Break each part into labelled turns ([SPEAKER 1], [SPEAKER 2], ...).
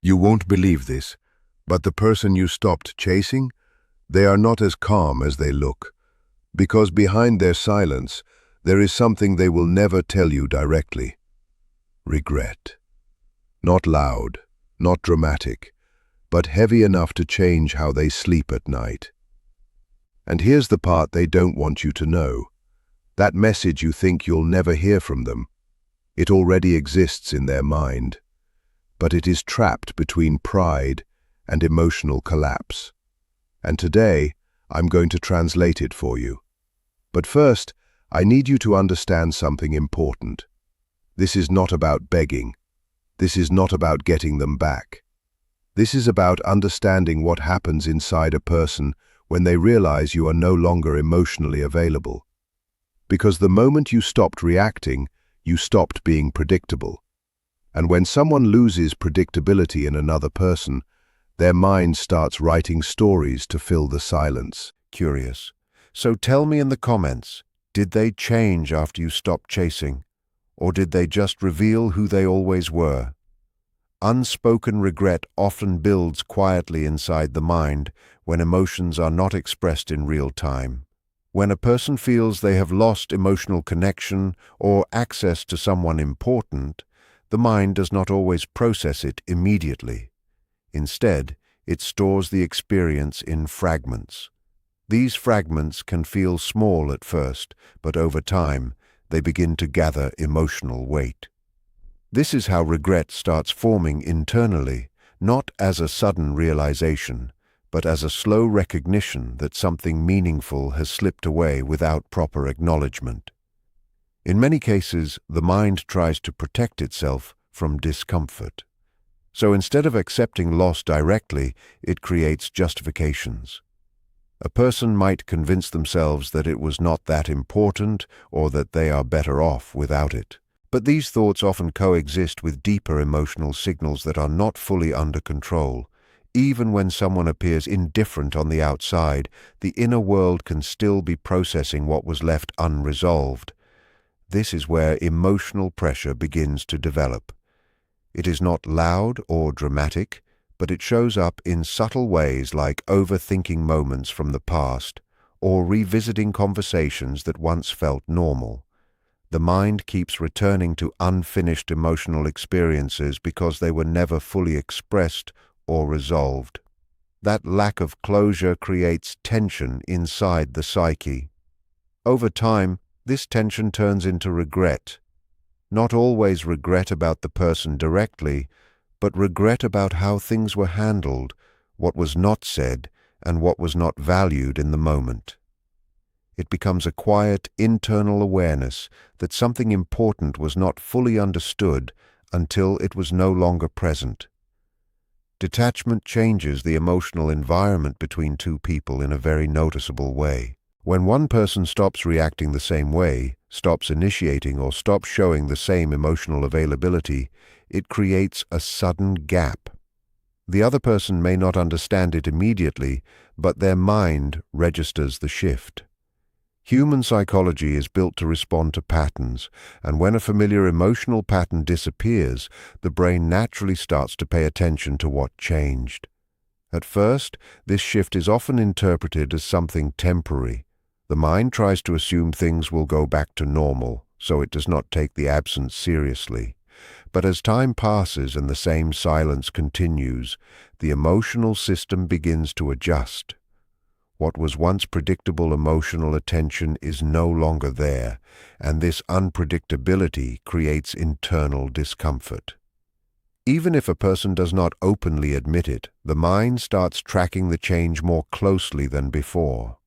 [SPEAKER 1] You won't believe this, but the person you stopped chasing, they are not as calm as they look, because behind their silence, there is something they will never tell you directly. Regret. Not loud, not dramatic, but heavy enough to change how they sleep at night. And here's the part they don't want you to know. That message you think you'll never hear from them. It already exists in their mind, but it is trapped between pride and emotional collapse. And today, I'm going to translate it for you. But first, I need you to understand something important. This is not about begging. This is not about getting them back. This is about understanding what happens inside a person when they realize you are no longer emotionally available. Because the moment you stopped reacting, you stopped being predictable. And when someone loses predictability in another person, their mind starts writing stories to fill the silence.
[SPEAKER 2] Curious. So tell me in the comments, did they change after you stopped chasing? Or did they just reveal who they always were? Unspoken regret often builds quietly inside the mind when emotions are not expressed in real time. When a person feels they have lost emotional connection or access to someone important, the mind does not always process it immediately. Instead, it stores the experience in fragments. These fragments can feel small at first, but over time, they begin to gather emotional weight. This is how regret starts forming internally, not as a sudden realization, but as a slow recognition that something meaningful has slipped away without proper acknowledgement. In many cases, the mind tries to protect itself from discomfort. So instead of accepting loss directly, it creates justifications. A person might convince themselves that it was not that important or that they are better off without it. But these thoughts often coexist with deeper emotional signals that are not fully under control. Even when someone appears indifferent on the outside, the inner world can still be processing what was left unresolved. This is where emotional pressure begins to develop. It is not loud or dramatic, but it shows up in subtle ways like overthinking moments from the past or revisiting conversations that once felt normal. The mind keeps returning to unfinished emotional experiences because they were never fully expressed or resolved. That lack of closure creates tension inside the psyche. Over time, this tension turns into regret. Not always regret about the person directly, but regret about how things were handled, what was not said, and what was not valued in the moment. It becomes a quiet, internal awareness that something important was not fully understood until it was no longer present. Detachment changes the emotional environment between two people in a very noticeable way. When one person stops reacting the same way, stops initiating or stops showing the same emotional availability, it creates a sudden gap. The other person may not understand it immediately, but their mind registers the shift. Human psychology is built to respond to patterns, and when a familiar emotional pattern disappears, the brain naturally starts to pay attention to what changed. At first, this shift is often interpreted as something temporary. The mind tries to assume things will go back to normal, so it does not take the absence seriously. But as time passes and the same silence continues, the emotional system begins to adjust. What was once predictable emotional attention is no longer there, and this unpredictability creates internal discomfort. Even if a person does not openly admit it, the mind starts tracking the change more closely than before.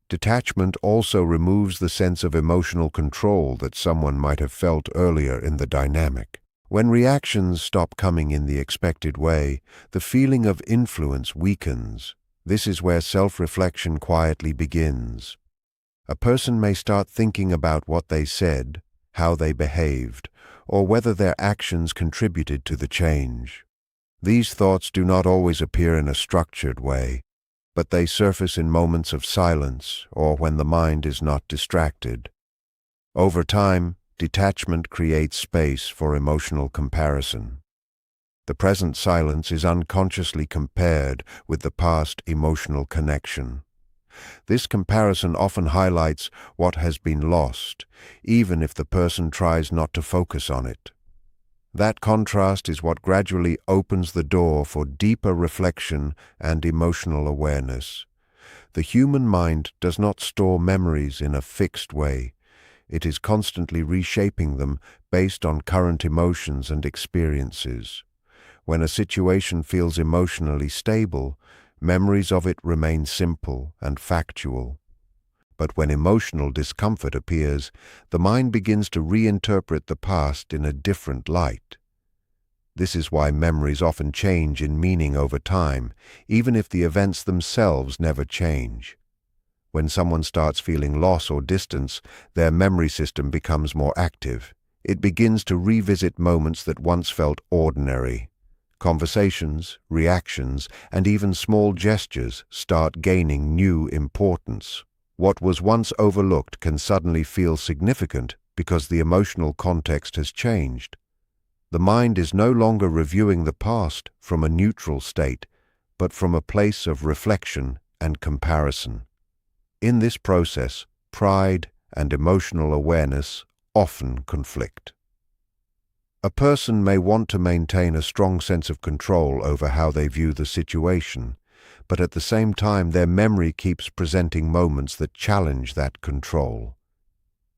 [SPEAKER 2] Detachment also removes the sense of emotional control that someone might have felt earlier in the dynamic. When reactions stop coming in the expected way, the feeling of influence weakens. This is where self-reflection quietly begins. A person may start thinking about what they said, how they behaved, or whether their actions contributed to the change. These thoughts do not always appear in a structured way, but they surface in moments of silence or when the mind is not distracted. Over time, detachment creates space for emotional comparison. The present silence is unconsciously compared with the past emotional connection. This comparison often highlights what has been lost, even if the person tries not to focus on it. That contrast is what gradually opens the door for deeper reflection and emotional awareness. The human mind does not store memories in a fixed way. It is constantly reshaping them based on current emotions and experiences. When a situation feels emotionally stable, memories of it remain simple and factual. But when emotional discomfort appears, the mind begins to reinterpret the past in a different light. This is why memories often change in meaning over time, even if the events themselves never change. When someone starts feeling loss or distance, their memory system becomes more active. It begins to revisit moments that once felt ordinary. Conversations, reactions, and even small gestures start gaining new importance. What was once overlooked can suddenly feel significant because the emotional context has changed. The mind is no longer reviewing the past from a neutral state, but from a place of reflection and comparison. In this process, pride and emotional awareness often conflict. A person may want to maintain a strong sense of control over how they view the situation, but at the same time their memory keeps presenting moments that challenge that control.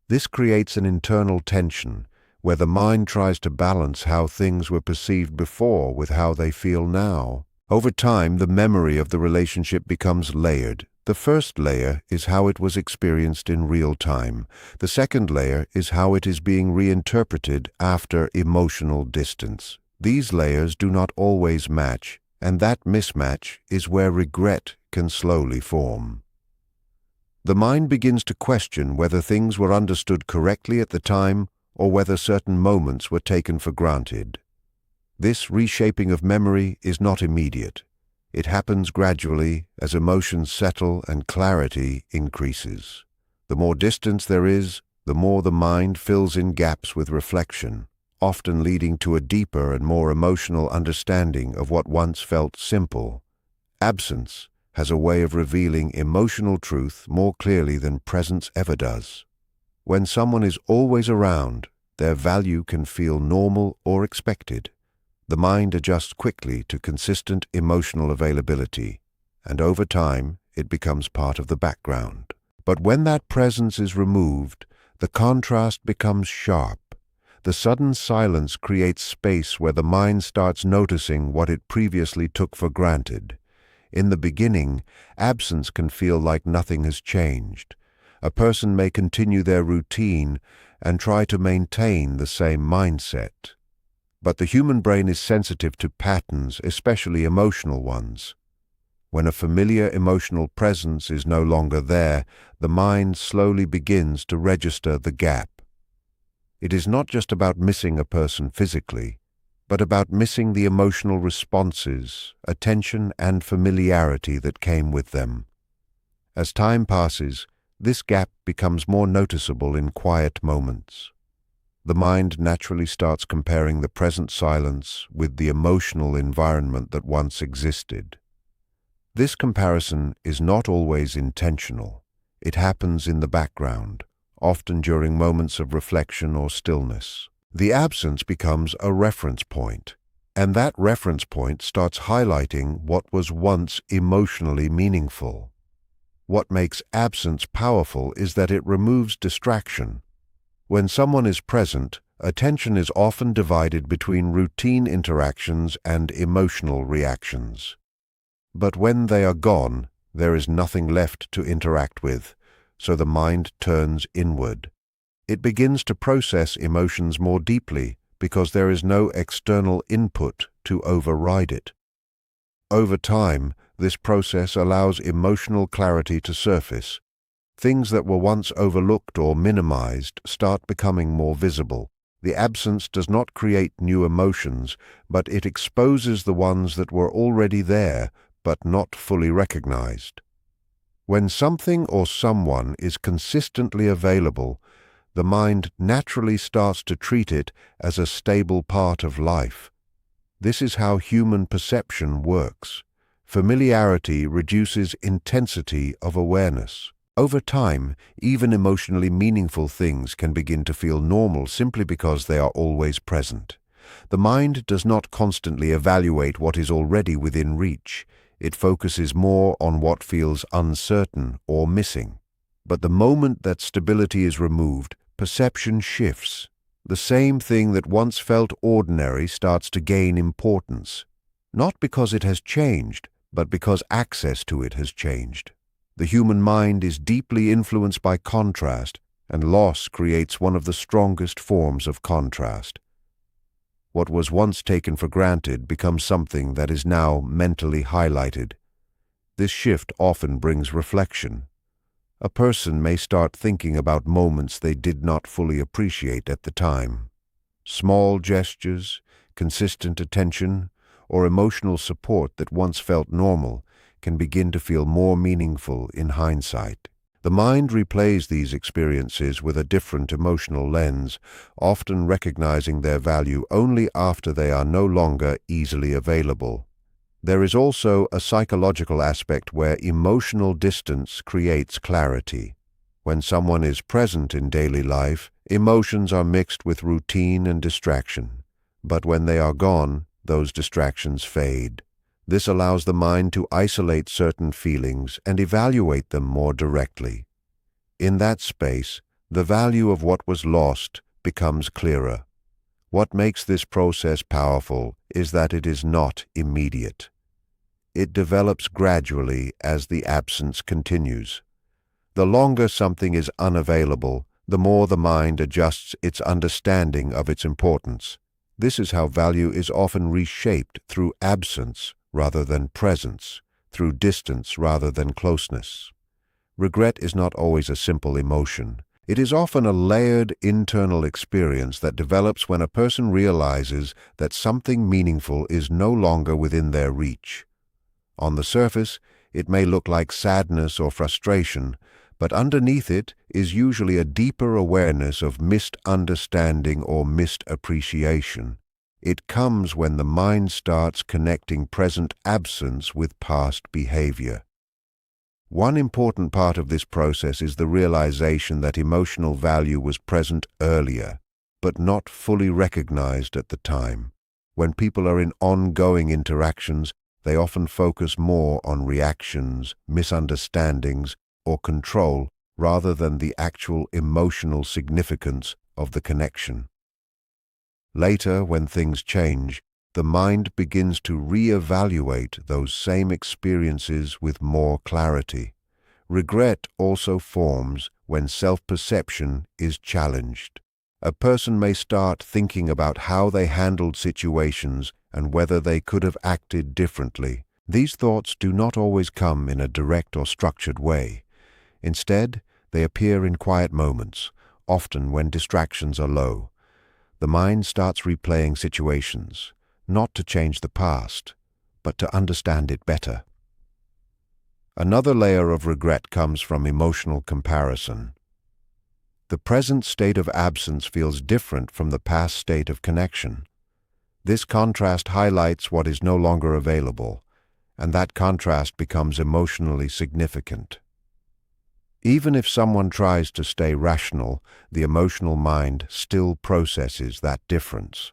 [SPEAKER 2] This creates an internal tension, where the mind tries to balance how things were perceived before with how they feel now. Over time, the memory of the relationship becomes layered. The first layer is how it was experienced in real time. The second layer is how it is being reinterpreted after emotional distance. These layers do not always match, and that mismatch is where regret can slowly form. The mind begins to question whether things were understood correctly at the time or whether certain moments were taken for granted. This reshaping of memory is not immediate. It happens gradually as emotions settle and clarity increases. The more distance there is, the more the mind fills in gaps with reflection, often leading to a deeper and more emotional understanding of what once felt simple. Absence has a way of revealing emotional truth more clearly than presence ever does. When someone is always around, their value can feel normal or expected. The mind adjusts quickly to consistent emotional availability, and over time it becomes part of the background. But when that presence is removed, the contrast becomes sharp. The sudden silence creates space where the mind starts noticing what it previously took for granted. In the beginning, absence can feel like nothing has changed. A person may continue their routine and try to maintain the same mindset. But the human brain is sensitive to patterns, especially emotional ones. When a familiar emotional presence is no longer there, the mind slowly begins to register the gap. It is not just about missing a person physically, but about missing the emotional responses, attention, and familiarity that came with them. As time passes, this gap becomes more noticeable in quiet moments. The mind naturally starts comparing the present silence with the emotional environment that once existed. This comparison is not always intentional. It happens in the background, often during moments of reflection or stillness. The absence becomes a reference point, and that reference point starts highlighting what was once emotionally meaningful. What makes absence powerful is that it removes distraction. When someone is present, attention is often divided between routine interactions and emotional reactions. But when they are gone, there is nothing left to interact with, so the mind turns inward. It begins to process emotions more deeply because there is no external input to override it. Over time, this process allows emotional clarity to surface. Things that were once overlooked or minimized start becoming more visible. The absence does not create new emotions, but it exposes the ones that were already there but not fully recognized. When something or someone is consistently available, the mind naturally starts to treat it as a stable part of life. This is how human perception works. Familiarity reduces intensity of awareness. Over time, even emotionally meaningful things can begin to feel normal simply because they are always present. The mind does not constantly evaluate what is already within reach. It focuses more on what feels uncertain or missing. But the moment that stability is removed, perception shifts. The same thing that once felt ordinary starts to gain importance, not because it has changed, but because access to it has changed. The human mind is deeply influenced by contrast, and loss creates one of the strongest forms of contrast. What was once taken for granted becomes something that is now mentally highlighted. This shift often brings reflection. A person may start thinking about moments they did not fully appreciate at the time. Small gestures, consistent attention, or emotional support that once felt normal can begin to feel more meaningful in hindsight. The mind replays these experiences with a different emotional lens, often recognizing their value only after they are no longer easily available. There is also a psychological aspect where emotional distance creates clarity. When someone is present in daily life, emotions are mixed with routine and distraction. But when they are gone, those distractions fade. This allows the mind to isolate certain feelings and evaluate them more directly. In that space, the value of what was lost becomes clearer. What makes this process powerful is that it is not immediate. It develops gradually as the absence continues. The longer something is unavailable, the more the mind adjusts its understanding of its importance. This is how value is often reshaped through absence rather than presence, through distance rather than closeness. Regret is not always a simple emotion. It is often a layered internal experience that develops when a person realizes that something meaningful is no longer within their reach. On the surface, it may look like sadness or frustration, but underneath it is usually a deeper awareness of missed understanding or missed appreciation. It comes when the mind starts connecting present absence with past behavior. One important part of this process is the realization that emotional value was present earlier, but not fully recognized at the time. When people are in ongoing interactions, they often focus more on reactions, misunderstandings, or control rather than the actual emotional significance of the connection. Later, when things change, the mind begins to re-evaluate those same experiences with more clarity. Regret also forms when self-perception is challenged. A person may start thinking about how they handled situations and whether they could have acted differently. These thoughts do not always come in a direct or structured way. Instead, they appear in quiet moments, often when distractions are low. The mind starts replaying situations, not to change the past, but to understand it better. Another layer of regret comes from emotional comparison. The present state of absence feels different from the past state of connection. This contrast highlights what is no longer available, and that contrast becomes emotionally significant. Even if someone tries to stay rational, the emotional mind still processes that difference.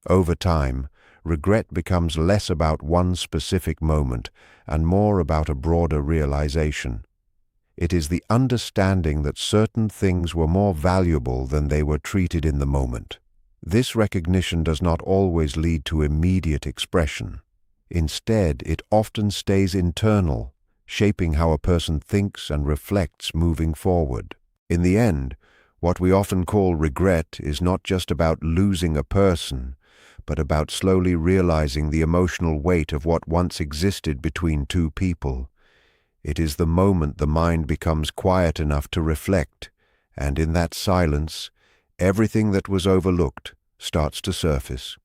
[SPEAKER 2] Over time, regret becomes less about one specific moment and more about a broader realization. It is the understanding that certain things were more valuable than they were treated in the moment. This recognition does not always lead to immediate expression. Instead, it often stays internal, shaping how a person thinks and reflects moving forward. In the end, what we often call regret is not just about losing a person, but about slowly realizing the emotional weight of what once existed between two people. It is the moment the mind becomes quiet enough to reflect, and in that silence, everything that was overlooked starts to surface.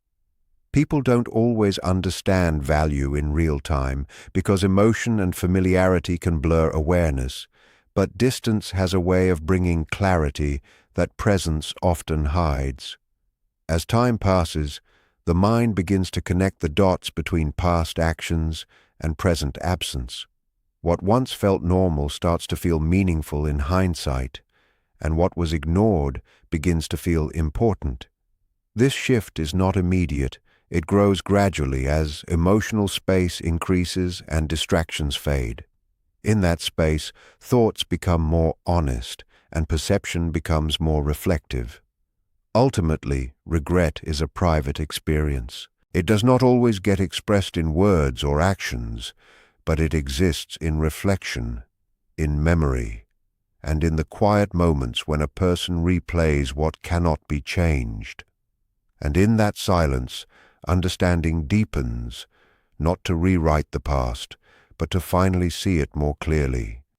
[SPEAKER 2] People don't always understand value in real time because emotion and familiarity can blur awareness, but distance has a way of bringing clarity that presence often hides. As time passes, the mind begins to connect the dots between past actions and present absence. What once felt normal starts to feel meaningful in hindsight, and what was ignored begins to feel important. This shift is not immediate. It grows gradually as emotional space increases and distractions fade. In that space, thoughts become more honest and perception becomes more reflective. Ultimately, regret is a private experience. It does not always get expressed in words or actions, but it exists in reflection, in memory, and in the quiet moments when a person replays what cannot be changed. And in that silence, understanding deepens, not to rewrite the past, but to finally see it more clearly.